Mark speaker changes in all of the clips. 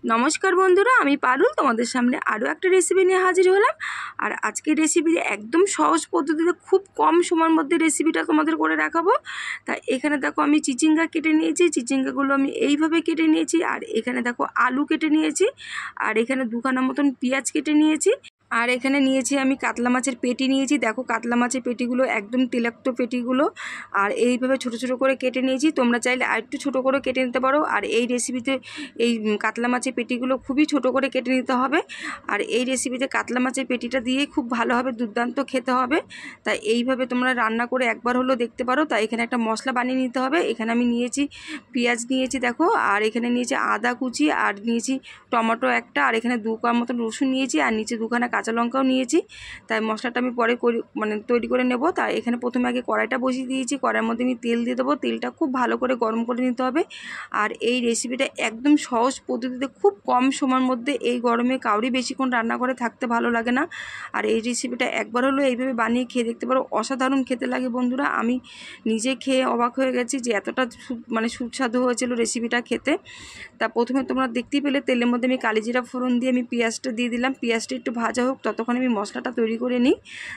Speaker 1: নমস্কার বন্ধুরা, আমি পারুল তোমাদের সামনে আরও একটা রেসিপি নিয়ে হাজির হলাম। আর আজকের রেসিপি একদম সহজ পদ্ধতিতে খুব কম সময়ের মধ্যে রেসিপিটা তোমাদের করে দেখাবো। তা এখানে দেখো আমি চিচিঙ্গা কেটে নিয়েছি, চিচিঙ্গাগুলো আমি এইভাবে কেটে নিয়েছি। আর এখানে দেখো আলু কেটে নিয়েছি, আর এখানে দুখানা মতন পেঁয়াজ কেটে নিয়েছি। আর এখানে নিয়েছি আমি কাতলা মাছের পেটি নিয়েছি। দেখো কাতলা মাছের পেটিগুলো একদম তেলাক্ত পেটিগুলো, আর এইভাবে ছোট ছোট করে কেটে নিয়েছি। তোমরা চাইলে আর একটু ছোটো করে কেটে নিতে পারো। আর এই রেসিপিতে এই কাতলা মাছের পেটিগুলো খুবই ছোট করে কেটে নিতে হবে। আর এই রেসিপিতে কাতলা মাছের পেটিটা দিয়েই খুব ভালোভাবে দুর্দান্ত খেতে হবে। তাই এইভাবে তোমরা রান্না করে একবার হলেও দেখতে পারো। তাই এখানে একটা মশলা বানিয়ে নিতে হবে। এখানে আমি নিয়েছি পেঁয়াজ নিয়েছি দেখো, আর এখানে নিয়েছি আদা কুচি, আর নিয়েছি টমেটো একটা, আর এখানে 2 কোয়া মতন রসুন নিয়েছি, আর নিচে 2খানা কাঁচা লঙ্কাও নিয়েছি। তাই মশলাটা আমি পরে তৈরি করে নেব। তাই এখানে প্রথমে আগে কড়াইটা বসিয়ে দিয়েছি। কড়াইয়ের মধ্যে আমি তেল দিয়ে দেবো। তেলটা খুব ভালো করে গরম করে নিতে হবে। আর এই রেসিপিটা একদম সহজ পদ্ধতিতে খুব কম সময়ের মধ্যে, এই গরমে কাউরি বেশিক্ষণ রান্না করে থাকতে ভালো লাগে না। আর এই রেসিপিটা একবার হলেও এইভাবে বানিয়ে খেয়ে দেখতে পারো, অসাধারণ খেতে লাগে বন্ধুরা। আমি নিজে খেয়ে অবাক হয়ে গেছি যে এতটা সুস্বাদু হয়েছিল রেসিপিটা খেতে। তা প্রথমে তোমরা দেখতেই পেলে তেলের মধ্যে আমি কালিজিরা ফোড়ন দিয়ে আমি পেঁয়াজটা দিয়ে দিলাম। পেঁয়াজটা একটু ভাজা হোক, ততক্ষণ আমি মশলাটা তৈরি করে নিই।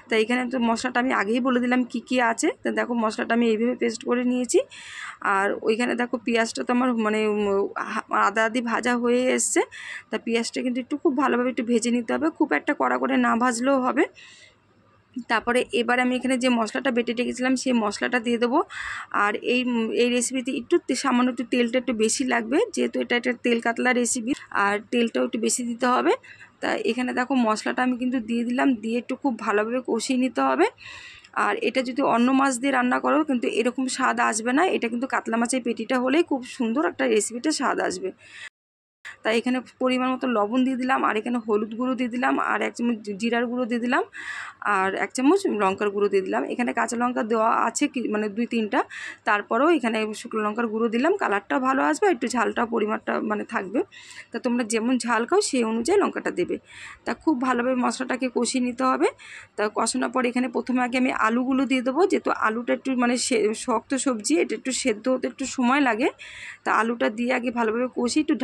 Speaker 1: তাই এখানে তো মশলাটা আমি আগেই বলে দিলাম কি কি আছে। তা দেখো মশলাটা আমি এইভাবে পেস্ট করে নিয়েছি। আর ওইখানে দেখো পেঁয়াজটা তো আমার আদা আদি ভাজা হয়ে এসছে। তা পেঁয়াজটা কিন্তু একটু খুব ভালোভাবে একটু ভেজে নিতে হবে, খুব একটা কড়া করে না ভাজলেও হবে। তারপরে এবার আমি এখানে যে মশলাটা বেটে রেখেছিলাম সেই মশলাটা দিয়ে দেবো। আর এই রেসিপিতে একটু সামান্য একটু তেলটা একটু বেশি লাগবে, যেহেতু এটা একটা তেল কাতলা রেসিপি, আর তেলটাও একটু বেশি দিতে হবে। তা এখানে দেখো মশলাটা আমি কিন্তু দিয়ে দিলাম, দিয়ে একটু খুব ভালোভাবে কষিয়ে নিতে হবে। আর এটা যদি অন্য মাছ দিয়ে রান্না করো কিন্তু এরকম স্বাদ আসবে না। এটা কিন্তু কাতলা মাছের পেটিটা হলেই খুব সুন্দর একটা রেসিপিটা স্বাদ আসবে। তাই এখানে পরিমাণ মতো লবণ দিয়ে দিলাম, আর এখানে হলুদ গুঁড়ো দিয়ে দিলাম, আর 1 চামচ জিরার গুঁড়ো দিয়ে দিলাম, আর 1 চামচ লঙ্কার গুঁড়ো দিয়ে দিলাম। এখানে কাঁচা লঙ্কা দেওয়া আছে কি 2-3টা, তারপরেও এখানে শুকনো লঙ্কার গুঁড়ো দিলাম। কালারটাও ভালো আসবে, একটু ঝালটাও পরিমাণটা থাকবে। তা তোমরা যেমন ঝাল খাও সেই অনুযায়ী লঙ্কাটা দেবে। তা খুব ভালোভাবে মশলাটাকে কষিয়ে নিতে হবে। তা কষানোর পর এখানে প্রথমে আগে আমি আলুগুলো দিয়ে দেবো, যেহেতু আলুটা একটু শক্ত সবজি, এটা একটু সেদ্ধ হতে একটু সময় লাগে। তা আলুটা দিয়ে আগে ভালোভাবে কষি, একটু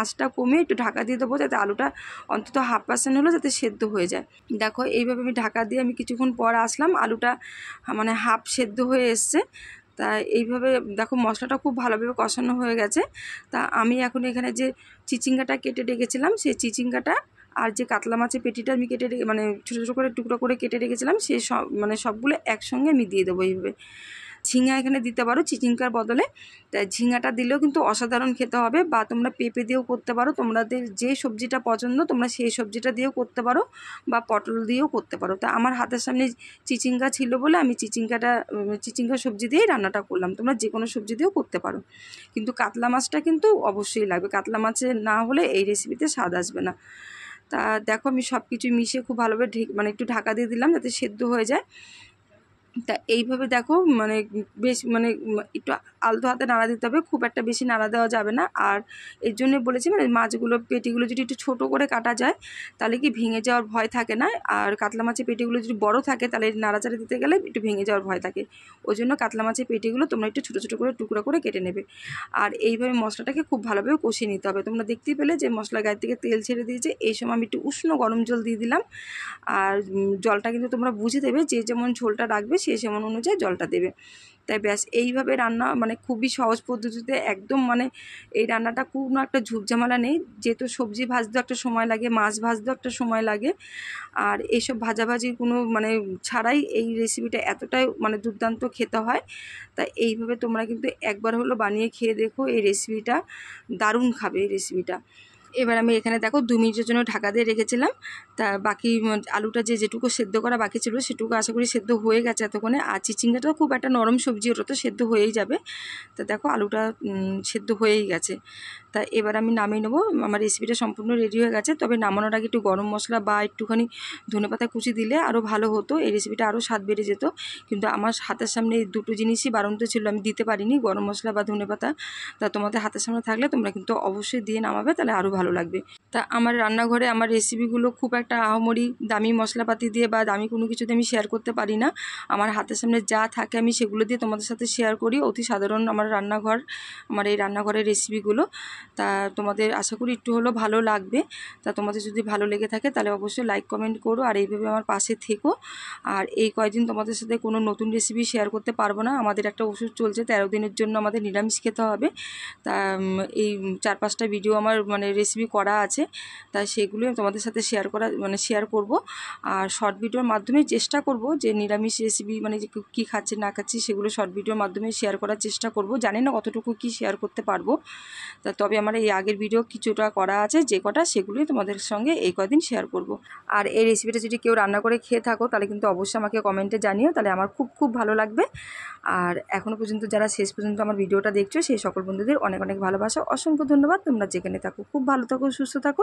Speaker 1: আঁচটা কমিয়ে একটু ঢাকা দিয়ে দেবো, যাতে আলুটা অন্তত 1/2% হলো যাতে সেদ্ধ হয়ে যায়। দেখো এইভাবে আমি ঢাকা দিয়ে আমি কিছুক্ষণ পর আসলাম, আলুটা হাফ সেদ্ধ হয়ে এসছে। তা এইভাবে দেখো মশলাটা খুব ভালোভাবে কষানো হয়ে গেছে। তা আমি এখন এখানে যে চিচিঙ্গাটা কেটে রেখেছিলাম সেই চিচিঙ্গাটা, আর যে কাতলা মাছের পেটিটা আমি কেটে ছোটো ছোটো করে টুকরো করে কেটে রেখেছিলাম, সেই সবগুলো একসঙ্গে আমি দিয়ে দেবো। এইভাবে ঝিঙা এখানে দিতে পারো চিচিঙ্গার বদলে। তাই ঝিঙাটা দিলেও কিন্তু অসাধারণ খেতে হবে। বা তোমরা পেঁপে দিয়েও করতে পারো, তোমাদের যে সবজিটা পছন্দ তোমরা সেই সবজিটা দিয়েও করতে পারো, বা পটল দিয়েও করতে পারো। তা আমার হাতের সামনে চিচিঙ্গা ছিল বলে আমি চিচিঙ্গা সবজি দিয়েই রান্নাটা করলাম। তোমরা যে কোনো সবজি দিয়েও করতে পারো, কিন্তু কাতলা মাছটা কিন্তু অবশ্যই লাগবে। কাতলা মাছের না হলে এই রেসিপিতে স্বাদ আসবে না। তা দেখো আমি সব কিছু মিশিয়ে খুব ভালোভাবে একটু ঢাকা দিয়ে দিলাম যাতে সেদ্ধ হয়ে যায়। তা এইভাবে দেখো বেশ একটু আলতো হাতে নাড়া দিতে হবে, খুব একটা বেশি নাড়া দেওয়া যাবে না। আর এর জন্য বলেছি মাছগুলো পেটিগুলো যদি একটু ছোটো করে কাটা যায় তাহলে কি ভেঙে যাওয়ার ভয় থাকে না। আর কাতলা মাছের পেটিগুলো যদি বড় থাকে তাহলে নাড়াচাড়া দিতে গেলে একটু ভেঙে যাওয়ার ভয় থাকে। ওই জন্য কাতলা মাছের পেটিগুলো তোমরা একটু ছোটো ছোটো করে টুকরো করে কেটে নেবে। আর এইভাবে মশলাটাকে খুব ভালোভাবে কষিয়ে নিতে হবে। তোমরা দেখতেই পেলে যে মশলা গায়ে থেকে তেল ছেড়ে দিয়েছে। এই সময় আমি একটু উষ্ণ গরম জল দিয়ে দিলাম। আর জলটা কিন্তু তোমরা বুঝে দেবে, যে যেমন ঝোলটা রাখবে সে সেমন অনুযায়ী জলটা দেবে। তাই ব্যাস এইভাবে রান্না খুবই সহজ পদ্ধতিতে একদম এই রান্নাটা কোনো একটা ঝুটঝামেলা নেই। যেহেতু সবজি ভাজতেও একটা সময় লাগে, মাছ ভাজতেও একটা সময় লাগে, আর এইসব ভাজাভাজি কোনো ছাড়াই এই রেসিপিটা এতটাই দুর্দান্ত খেতে হয়। তাই এইভাবে তোমরা কিন্তু একবার হলো বানিয়ে খেয়ে দেখো, এই রেসিপিটা দারুণ খাবে এই রেসিপিটা। এবার আমি এখানে দেখো 2 মিনিটের জন্য ঢাকা দিয়ে রেখেছিলাম। তা বাকি আলুটা যেটুকু সেদ্ধ করা বাকি ছিল সেটুকু আশা করি সেদ্ধ হয়ে গেছে এতক্ষণে। আর চিচিঙ্গাটাও খুব একটা নরম সবজি, ওটা তো সেদ্ধ হয়েই যাবে। তা দেখো আলুটা সেদ্ধ হয়েই গেছে। তা এবার আমি নামিয়ে নেবো। আমার রেসিপিটা সম্পূর্ণ রেডি হয়ে গেছে। তবে নামানোর আগে একটু গরম মশলা বা একটুখানি ধনেপাতা কুচি দিলে আরও ভালো হতো, এই রেসিপিটা আরও স্বাদ বেড়ে যেত। কিন্তু আমার হাতের সামনে এই দুটো জিনিসই বাড়ন্ত ছিল, আমি দিতে পারিনি, গরম মশলা বা ধনেপাতা। তা তোমাদের হাতের সামনে থাকলে তোমরা কিন্তু অবশ্যই দিয়ে নামাবে, তাহলে আরও ভালো ভালো লাগবে। তা আমার রান্নাঘরে আমার রেসিপিগুলো খুব একটা আহামরি দামি মশলাপাতি দিয়ে বা দামি কোনো কিছুতে আমি শেয়ার করতে পারি না। আমার হাতের সামনে যা থাকে আমি সেগুলো দিয়ে তোমাদের সাথে শেয়ার করি। অতি সাধারণ আমার রান্নাঘর, আমার এই রান্নাঘরের রেসিপিগুলো। তা তোমাদের আশা করি একটু হলেও ভালো লাগবে। তা তোমাদের যদি ভালো লেগে থাকে তাহলে অবশ্যই লাইক কমেন্ট করো, আর এইভাবে আমার পাশে থেকো। আর এই কয়দিন তোমাদের সাথে কোনো নতুন রেসিপি শেয়ার করতে পারবো না, আমাদের একটা ওষুধ চলছে, 13 দিনের জন্য আমাদের নিরামিষ খেতে হবে। তা এই 4-5টা ভিডিও আমার মানে রেসিপি করা আছে, তাই সেগুলো তোমাদের সাথে শেয়ার করব। আর শর্ট ভিডিওর মাধ্যমে চেষ্টা করব যে নিরামিষ রেসিপি মানে কী খাচ্ছি না খাচ্ছি সেগুলো শর্ট ভিডিওর মাধ্যমে শেয়ার করার চেষ্টা করব। জানি না কতটুকু কি শেয়ার করতে পারবো, তা তবে আমার এই আগের ভিডিও কিছুটা করা আছে, যে কটা সেগুলোই তোমাদের সঙ্গে এই কদিন শেয়ার করব। আর এই রেসিপিটা যদি কেউ রান্না করে খেয়ে থাকো তাহলে কিন্তু অবশ্যই আমাকে কমেন্টে জানিও, তাহলে আমার খুব খুব ভালো লাগবে। আর এখনও পর্যন্ত যারা শেষ পর্যন্ত আমার ভিডিওটা দেখছো সেই সকল বন্ধুদের অনেক অনেক ভালোবাসা, অসংখ্য ধন্যবাদ। তোমরা যেখানে থাকো খুব ভালো থাকো, সুস্থ থাকো।